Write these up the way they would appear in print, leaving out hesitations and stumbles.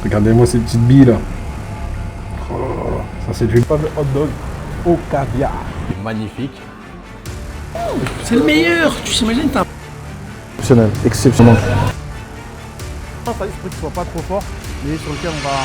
Regardez-moi ces petites billes là. Oh, ça c'est du fameux hot dog au caviar. Magnifique. C'est le meilleur. Tu t'imagines, t'as... Exceptionnel, exceptionnel. Ça esprit qu'il soit pas trop fort, mais sur lequel on va...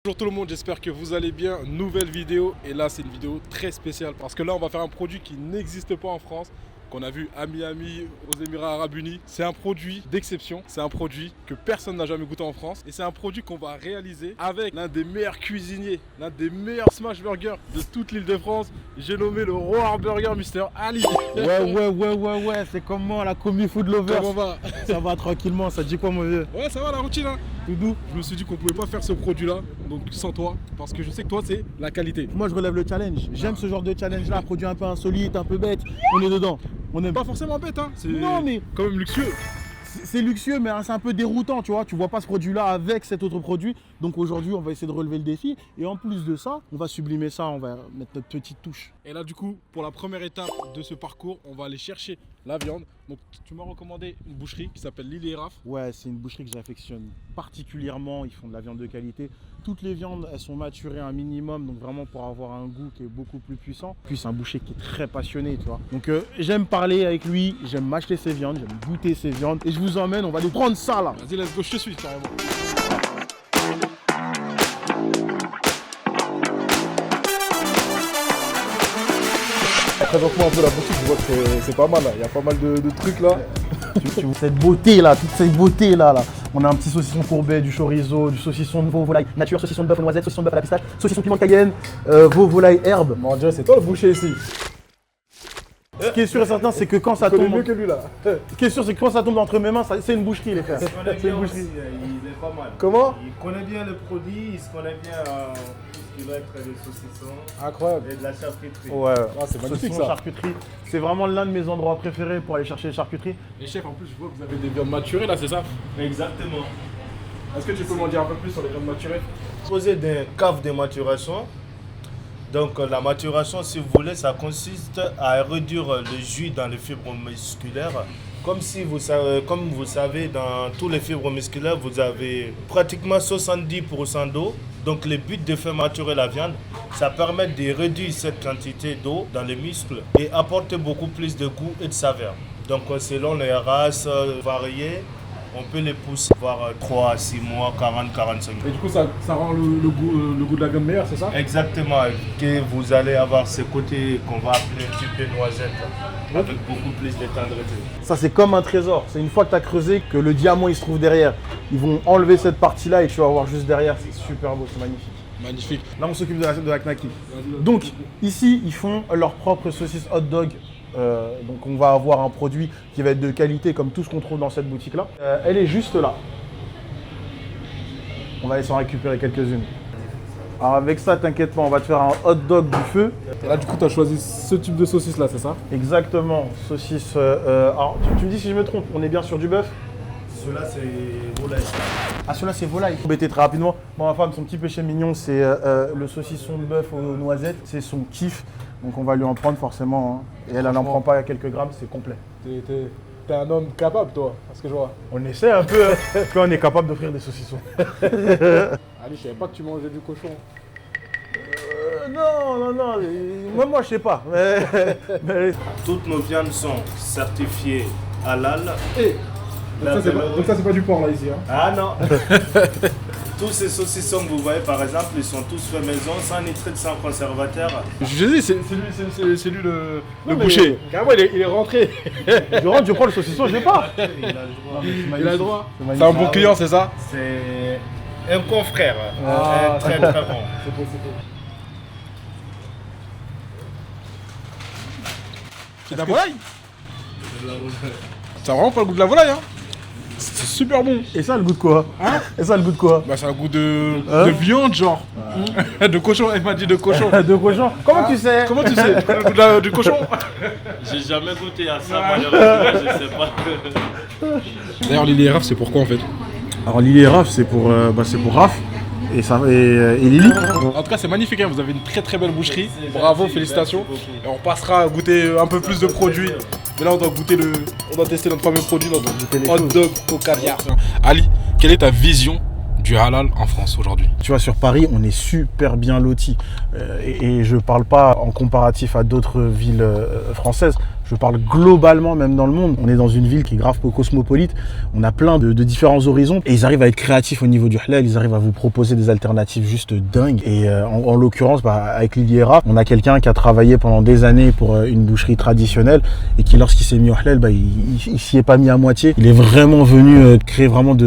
Bonjour tout le monde, j'espère que vous allez bien. Nouvelle vidéo, et là c'est une vidéo très spéciale parce que là on va faire un produit qui n'existe pas en France, qu'on a vu à Miami, aux Émirats Arabes Unis. C'est un produit d'exception, c'est un produit que personne n'a jamais goûté en France et c'est un produit qu'on va réaliser avec l'un des meilleurs cuisiniers, l'un des meilleurs smash burgers de toute l'île de France. J'ai nommé le roi burger Mister Ali. Ouais, c'est comment la commis food lover. Comment va? Ça va tranquillement, ça te dit quoi mon vieux? Ouais, ça va la routine hein. Tout doux. Je me suis dit qu'on pouvait pas faire ce produit là, donc sans toi, parce que je sais que toi c'est la qualité. Moi je relève le challenge, j'aime ce genre de challenge là, produit un peu insolite, un peu bête, on est dedans. On aime Pas forcément bête hein, c'est non, mais... quand même luxueux. C'est luxueux mais c'est un peu déroutant, tu vois. Tu vois pas ce produit là avec cet autre produit. Donc aujourd'hui on va essayer de relever le défi. Et en plus de ça, on va sublimer ça, on va mettre notre petite touche. Et là du coup, pour la première étape de ce parcours, on va aller chercher la viande. Donc tu m'as recommandé une boucherie qui s'appelle Lily et Raph. Ouais, c'est une boucherie que j'affectionne particulièrement, ils font de la viande de qualité. Toutes les viandes, elles sont maturées un minimum, donc vraiment pour avoir un goût qui est beaucoup plus puissant. Puis c'est un boucher qui est très passionné, tu vois. Donc j'aime parler avec lui, j'aime m'acheter ses viandes, j'aime goûter ses viandes. Et je vous emmène, on va aller prendre ça là. Vas-y, let's go, je te suis carrément. Présente-moi un peu la boutique, je vois que c'est pas mal là, il y a pas mal de trucs là. Cette beauté là, toute cette beauté là. On a un petit saucisson courbet, du chorizo, du saucisson de veau volaille nature, saucisson de bœuf aux noisettes, saucisson de bœuf à la pistache, saucisson piment cayenne, veau volaille herbe. Mon dieu, c'est toi le boucher ici. Ce qui est sûr et certain, c'est que quand ça tombe. mieux que lui là. Ce qui est sûr, c'est que quand ça tombe entre mes mains, c'est une boucherie les frères. Il connaît bien aussi, il est pas mal. Comment? Il connaît bien le produit, il se connaît bien tout ce qui va être des saucissons Incroyable. et de la charcuterie. Ouais, Ah, c'est magnifique saucisson, ça. charcuterie. C'est vraiment l'un de mes endroits préférés pour aller chercher les charcuteries. Et chef, en plus je vois que vous avez des viandes maturées là, c'est ça? Exactement. Est-ce que tu peux m'en dire un peu plus sur les viandes maturées? Poser des caves de maturation. Donc la maturation, si vous voulez, ça consiste à réduire le jus dans les fibres musculaires. Comme vous savez, dans tous les fibres musculaires, vous avez pratiquement 70% d'eau. Donc le but de faire maturer la viande, ça permet de réduire cette quantité d'eau dans les muscles et apporter beaucoup plus de goût et de saveur. Donc selon les races variées, on peut les pousser voir 3 à 6 mois, 40, 45 mois. Et du coup ça rend le goût de la viande meilleur, c'est ça? Exactement, que vous allez avoir ce côté qu'on va appeler un petit peu noisette, avec beaucoup plus de tendreté. Ça c'est comme un trésor, c'est une fois que tu as creusé que le diamant il se trouve derrière. Ils vont enlever cette partie là et tu vas voir juste derrière, c'est super beau, c'est magnifique. Magnifique. Là on s'occupe de la knaki. Donc ici ils font leur propre saucisse hot dog. Donc on va avoir un produit qui va être de qualité comme tout ce qu'on trouve dans cette boutique là. Elle est juste là. On va aller s'en récupérer quelques-unes. Alors avec ça t'inquiète pas, on va te faire un hot dog du feu. Et là du coup tu as choisi ce type de saucisse là, c'est ça? Exactement, saucisse. Alors tu me dis si je me trompe, on est bien sur du bœuf? Cela c'est volaille. Ah celui-là c'est volaille. Embêter très rapidement. Moi ma femme son petit péché mignon c'est le saucisson de bœuf aux noisettes, c'est son kiff. Donc on va lui en prendre forcément. Hein. Et elle n'en prend pas à quelques grammes, c'est complet. T'es un homme capable toi, parce que je vois. On essaie un peu, quand on est capable d'offrir des saucissons. Ali, je savais pas que tu mangeais du cochon. Non, moi je sais pas. Mais... Toutes nos viandes sont certifiées halal. Et donc ça c'est pas du porc là ici hein? Ah non. Tous ces saucissons que vous voyez par exemple, ils sont tous faits maison, sans nitrite, sans conservateur. Je dis, c'est lui le mais- boucher. Carrément il est rentré. Je rentre, je prends le saucisson, je l'ai pas. Il a le droit. Il a le droit. C'est C'est un bon client, c'est ça? C'est un confrère, Ah. très très bon. C'est beau, c'est beau. C'est de la volaille? Ça a vraiment pas le goût de la volaille, hein? C'est super bon. Et ça, le goût de quoi? Hein? Et ça, le goût de quoi? Bah, ça a le goût de viande, genre. De cochon, elle m'a dit de cochon. De cochon. Comment tu sais? Comment tu sais? Tu connais le goût du cochon? J'ai jamais goûté à ça, malheureusement, je sais pas. D'ailleurs, Lily et Raph, c'est pourquoi en fait? Alors Lily et Raph, c'est pour Raph et Lily. En tout cas, c'est magnifique, hein. Vous avez une très très belle boucherie. Bravo, félicitations. Et on passera à goûter un peu plus de produits. Mais là, on doit tester notre fameux produit, notre hot dog au caviar. Ali, quelle est ta vision du du halal en France aujourd'hui? Tu vois, sur Paris, on est super bien lotis. Et je parle pas en comparatif à d'autres villes françaises. Je parle globalement, même dans le monde. On est dans une ville qui est grave cosmopolite. On a plein de différents horizons. Et ils arrivent à être créatifs au niveau du halal. Ils arrivent à vous proposer des alternatives juste dingues. Et en l'occurrence, avec Liliera, on a quelqu'un qui a travaillé pendant des années pour une boucherie traditionnelle et qui, lorsqu'il s'est mis au halal, il s'y est pas mis à moitié. Il est vraiment venu créer vraiment il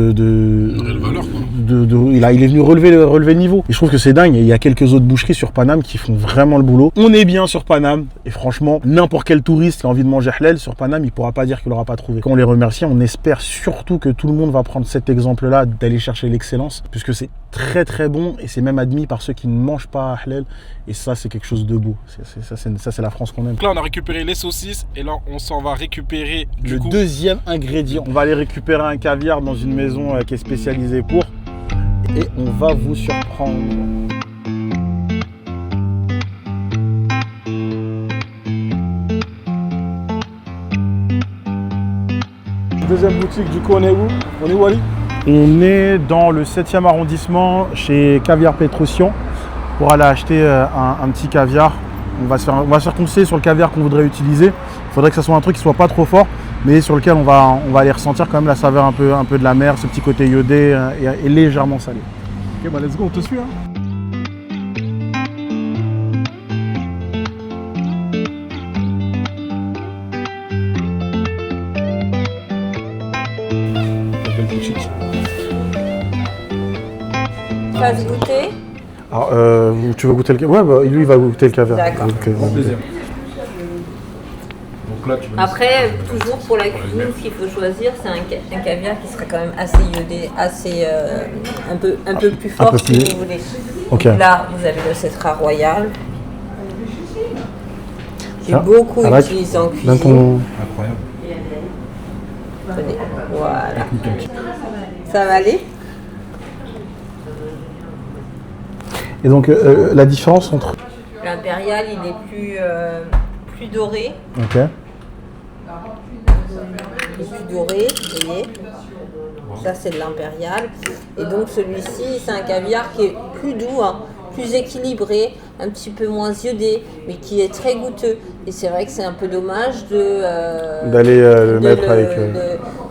est venu relever le niveau. Et je trouve que c'est dingue. Et il y a quelques autres boucheries sur Paname qui font vraiment le boulot. On est bien sur Paname. Et franchement, n'importe quel touriste qui a envie de manger halal sur Paname, il pourra pas dire qu'il l'aura pas trouvé. Quand on les remercie, on espère surtout que tout le monde va prendre cet exemple-là, d'aller chercher l'excellence, puisque c'est très très bon et c'est même admis par ceux qui ne mangent pas halal. Et ça, c'est quelque chose de beau. Ça, c'est la France qu'on aime. Donc là, on a récupéré les saucisses et là, on s'en va récupérer le deuxième ingrédient. On va aller récupérer un caviar dans une maison qui est spécialisée pour. Et on va vous surprendre. Deuxième boutique, du coup, on est où? On est où, Ali? On est dans le 7e arrondissement chez Caviar Pétrosian pour aller acheter un petit caviar. On va se faire conseiller sur le caviar qu'on voudrait utiliser. Il faudrait que ce soit un truc qui soit pas trop fort, mais sur lequel on va aller ressentir quand même la saveur un peu de la mer, ce petit côté iodé et légèrement salé. Ok, bah let's go, on te suit. Va se goûter. Alors, tu veux goûter le caviar? Ouais, lui il va goûter le caviar. D'accord. Avec plaisir. Donc là, après, toujours pour la cuisine, ce qu'il faut choisir, c'est un caviar qui sera quand même assez iodé, assez un peu plus fort si vous voulez. Okay. Donc là, vous avez le Cetra Royal. J'ai beaucoup utilisé en cuisine. Incroyable. Tenez, voilà. Ça va aller? Et donc, la différence entre... L'impérial, il est plus doré. Ok. Il est plus doré, vous voyez. Ça, c'est de l'impérial. Et donc, celui-ci, c'est un caviar qui est plus doux, hein, plus équilibré, un petit peu moins iodé, mais qui est très goûteux. Et c'est vrai que c'est un peu dommage d'aller le mettre avec...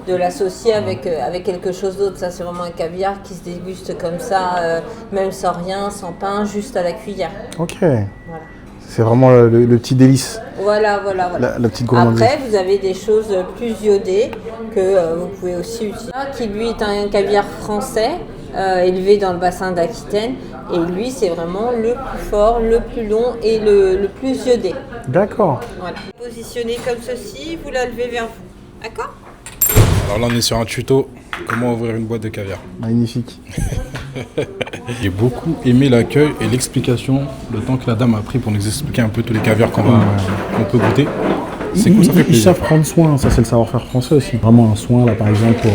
de l'associer avec quelque chose d'autre. Ça, c'est vraiment un caviar qui se déguste comme ça, même sans rien, sans pain, juste à la cuillère. Ok. Voilà. C'est vraiment le petit délice. Voilà. La petite gourmandise. Après, vous avez des choses plus iodées que vous pouvez aussi utiliser. Qui lui est un caviar français, élevé dans le bassin d'Aquitaine. Et lui, c'est vraiment le plus fort, le plus long et le plus iodé. D'accord. Voilà. Positionnez comme ceci, vous la levez vers vous. D'accord? Alors là, on est sur un tuto. Comment ouvrir une boîte de caviar. Magnifique. J'ai beaucoup aimé l'accueil et l'explication, le temps que la dame a pris pour nous expliquer un peu tous les caviars qu'on peut goûter. C'est cool, ça fait plaisir. Ils savent prendre soin, ça c'est le savoir-faire français aussi. Vraiment un soin, là par exemple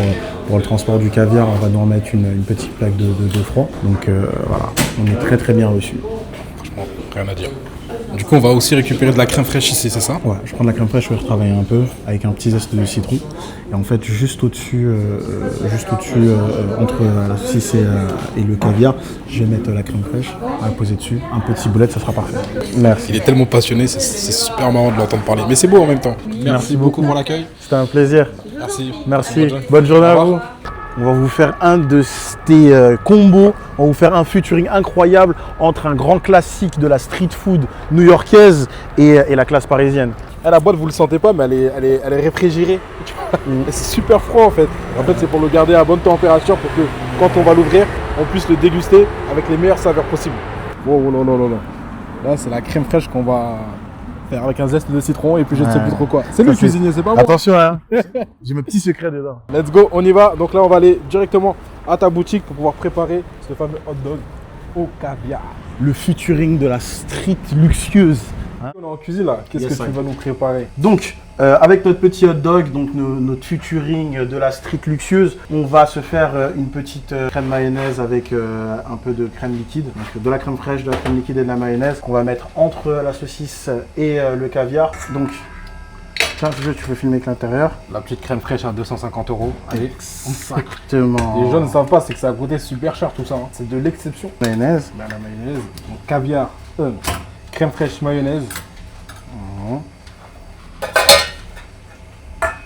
pour le transport du caviar, on va nous en mettre une petite plaque de froid. Donc voilà, on est très très bien reçus. Franchement, rien à dire. Du coup, on va aussi récupérer de la crème fraîche ici, c'est ça? Ouais, je prends de la crème fraîche, je vais retravailler un peu avec un petit zeste de citron. Et en fait, juste au-dessus, entre la saucisse et le caviar, je vais mettre la crème fraîche, à poser dessus, un petit boulette, ça sera parfait. Merci. Il est tellement passionné, c'est super marrant de l'entendre parler. Mais c'est beau en même temps. Merci beaucoup pour l'accueil. C'était un plaisir. Merci. Bonne journée à vous. On va vous faire un de ces combos, on va vous faire un featuring incroyable entre un grand classique de la street food new-yorkaise et la classe parisienne. La boîte, vous le sentez pas, mais elle est réfrigérée. Et c'est super froid en fait. En fait, c'est pour le garder à bonne température pour que quand on va l'ouvrir, on puisse le déguster avec les meilleures saveurs possibles. Oh non. Là, c'est la crème fraîche qu'on va faire avec un zeste de citron et puis je ne sais plus trop quoi. C'est lui le cuisinier, c'est pas moi. Attention, hein. J'ai mes petits secrets dedans. Let's go, on y va. Donc là, on va aller directement à ta boutique pour pouvoir préparer ce fameux hot dog au caviar. Le featuring de la street luxueuse. Hein? On est en cuisine là, qu'est-ce que tu vas nous préparer? Donc, avec notre petit hot dog, donc notre featuring de la street luxueuse, on va se faire une petite crème mayonnaise avec un peu de crème liquide. Donc de la crème fraîche, de la crème liquide et de la mayonnaise qu'on va mettre entre la saucisse et le caviar. Donc, Tiens, tu veux filmer avec l'intérieur? La petite crème fraîche à 250 €. Allez. Exactement. Les gens ne savent pas, c'est que ça a coûté super cher tout ça. Hein. C'est de l'exception. Mayonnaise. Ben, la mayonnaise, donc caviar, crème fraîche, mayonnaise.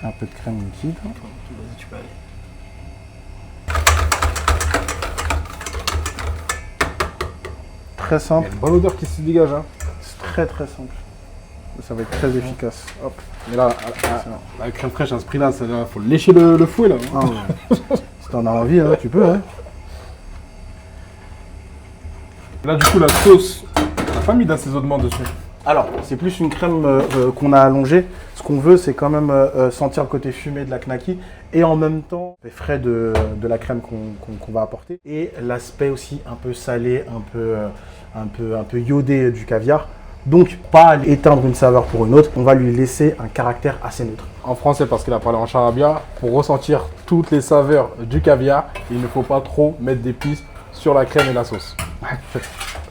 Un peu de crème liquide. Tu peux aller. Très Il y simple. a une bonne odeur qui se dégage. Hein. C'est très très simple. Ça va être très efficace. Hop. Mais là, la crème fraîche à ce prix-là, il faut lécher le fouet là. Hein. Ah ouais. Si t'en as envie, hein, tu peux. Hein. Là, du coup, la sauce, la famille d'assaisonnement dessus. Alors, c'est plus une crème qu'on a allongée. Ce qu'on veut, c'est quand même sentir le côté fumé de la knaki et en même temps les frais de la crème qu'on va apporter. Et l'aspect aussi un peu salé, un peu iodé du caviar. Donc, pas éteindre une saveur pour une autre, on va lui laisser un caractère assez neutre. En français, parce qu'il a parlé en charabia, pour ressentir toutes les saveurs du caviar, il ne faut pas trop mettre d'épices sur la crème et la sauce.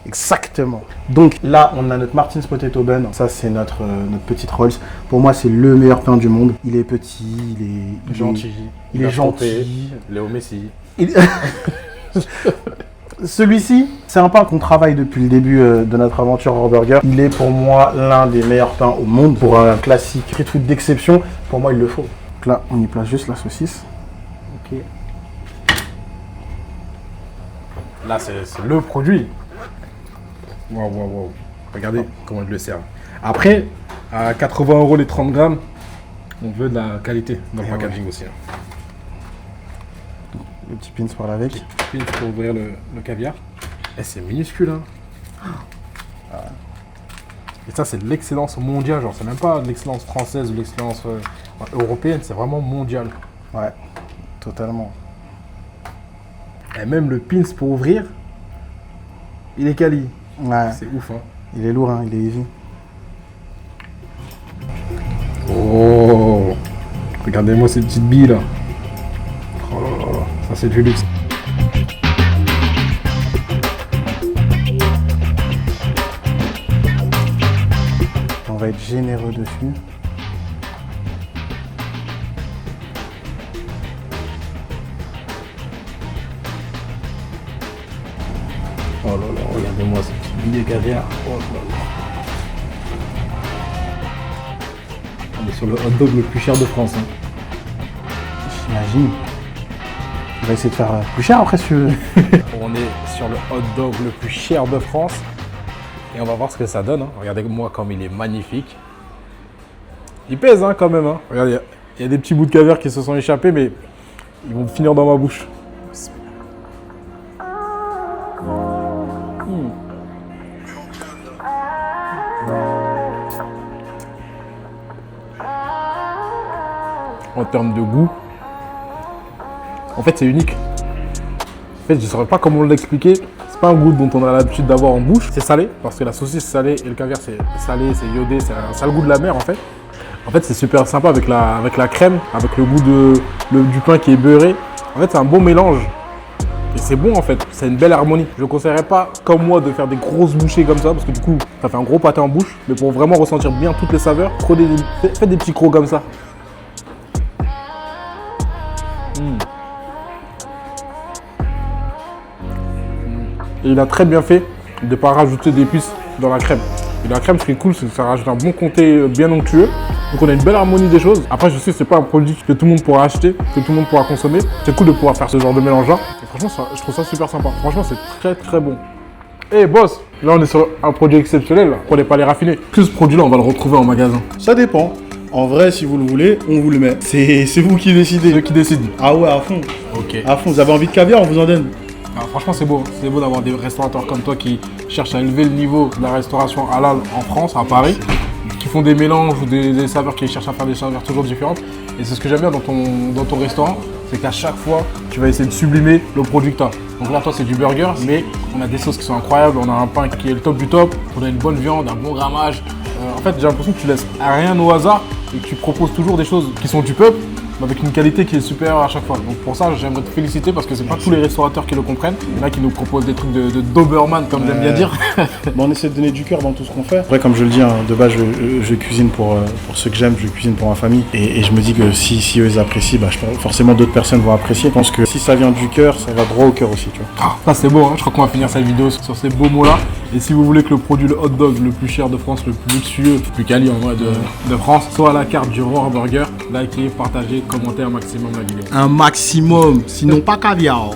Exactement. Donc là, on a notre Martin's Potato Bun. Ça, c'est notre petite Rolls. Pour moi, c'est le meilleur pain du monde. Il est petit, il est Gentil. Il est gentil. Léo Messi. Celui-ci, c'est un pain qu'on travaille depuis le début de notre aventure Raw Burger. Il est pour moi l'un des meilleurs pains au monde. Pour un classique street food d'exception, pour moi, il le faut. Donc là, on y place juste la saucisse. Ok. Là, c'est le produit. Waouh, waouh, waouh. Regardez comment il le sert. Après, à 80 € les 30 grammes, on veut de la qualité dans le packaging aussi. Hein. Le petit pins par avec. Puis il faut ouvrir le caviar. Et c'est minuscule. Hein. Et ça, c'est de l'excellence mondiale. Genre, c'est même pas de l'excellence française ou de l'excellence européenne. C'est vraiment mondial. Ouais, totalement. Et même le pins pour ouvrir, il est quali. Ouais. C'est ouf. Hein. Il est lourd, hein, il est heavy. Oh, regardez-moi ces petites billes là. Oh là là, ça c'est du luxe. On va être généreux dessus. Oh là là, regardez-moi ces petites billes de caviar. Oh là là. On est sur le hot dog le plus cher de France. Hein. J'imagine. On va essayer de faire plus cher après si tu veux. On est sur le hot dog le plus cher de France. Et on va voir ce que ça donne. Hein. Regardez-moi comme il est magnifique. Il pèse hein, quand même. Hein. Regardez, il y a des petits bouts de caviar qui se sont échappés, mais ils vont finir dans ma bouche. En termes de goût, en fait c'est unique. En fait je ne saurais pas comment l'expliquer. C'est pas un goût dont on a l'habitude d'avoir en bouche. C'est salé parce que la saucisse c'est salée et le caviar c'est salé, c'est iodé, ça a le goût de la mer en fait. En fait c'est super sympa avec la crème, avec le goût du pain qui est beurré. En fait c'est un bon mélange. Et c'est bon en fait, c'est une belle harmonie. Je ne conseillerais pas comme moi de faire des grosses bouchées comme ça parce que du coup ça fait un gros pâté en bouche. Mais pour vraiment ressentir bien toutes les saveurs, faites des petits crocs comme ça. Et il a très bien fait de ne pas rajouter d'épices dans la crème. Et la crème, ce qui est cool, c'est que ça rajoute un bon comté bien onctueux. Donc on a une belle harmonie des choses. Après, je sais que c'est pas un produit que tout le monde pourra acheter, que tout le monde pourra consommer. C'est cool de pouvoir faire ce genre de mélange-là. Et franchement, je trouve ça super sympa. Franchement, c'est très très bon. Eh boss, là on est sur un produit exceptionnel, là. Prenez pas les raffinés. Que ce produit-là, on va le retrouver en magasin. Ça dépend. En vrai, si vous le voulez, on vous le met. C'est vous qui décidez. Ceux qui décident. Ah ouais, à fond. Ok. À fond. Vous avez envie de caviar, on vous en donne. Alors, franchement, c'est beau. C'est beau d'avoir des restaurateurs comme toi qui cherchent à élever le niveau de la restauration halal en France, à Paris, qui font des mélanges ou des saveurs, qui cherchent à faire des saveurs toujours différentes. Et c'est ce que j'aime bien dans ton restaurant, c'est qu'à chaque fois, tu vas essayer de sublimer le produit que tu as. Donc là, toi, c'est du burger, mais on a des sauces qui sont incroyables, on a un pain qui est le top du top, on a une bonne viande, un bon grammage. En fait, j'ai l'impression que tu laisses rien au hasard et que tu proposes toujours des choses qui sont du peuple, avec une qualité qui est supérieure à chaque fois. Donc pour ça, j'aimerais te féliciter parce que c'est pas tous les restaurateurs qui le comprennent. Il y en a qui nous proposent des trucs de Doberman, comme j'aime bien dire. Bon, on essaie de donner du cœur dans tout ce qu'on fait. Après, comme je le dis, hein, de base, je cuisine pour ceux que j'aime, je cuisine pour ma famille. Et je me dis que si eux ils apprécient, bah, forcément d'autres personnes vont apprécier. Je pense que si ça vient du cœur, ça va droit au cœur aussi, tu vois. Ah, ça c'est beau, hein. Je crois qu'on va finir cette vidéo sur ces beaux mots-là. Et si vous voulez que le produit, le hot dog le plus cher de France, le plus luxueux, le plus quali en vrai de France, soit à la carte du Roar Burger, likez, partagez, commentez un maximum la vidéo. Un maximum, sinon pas caviar.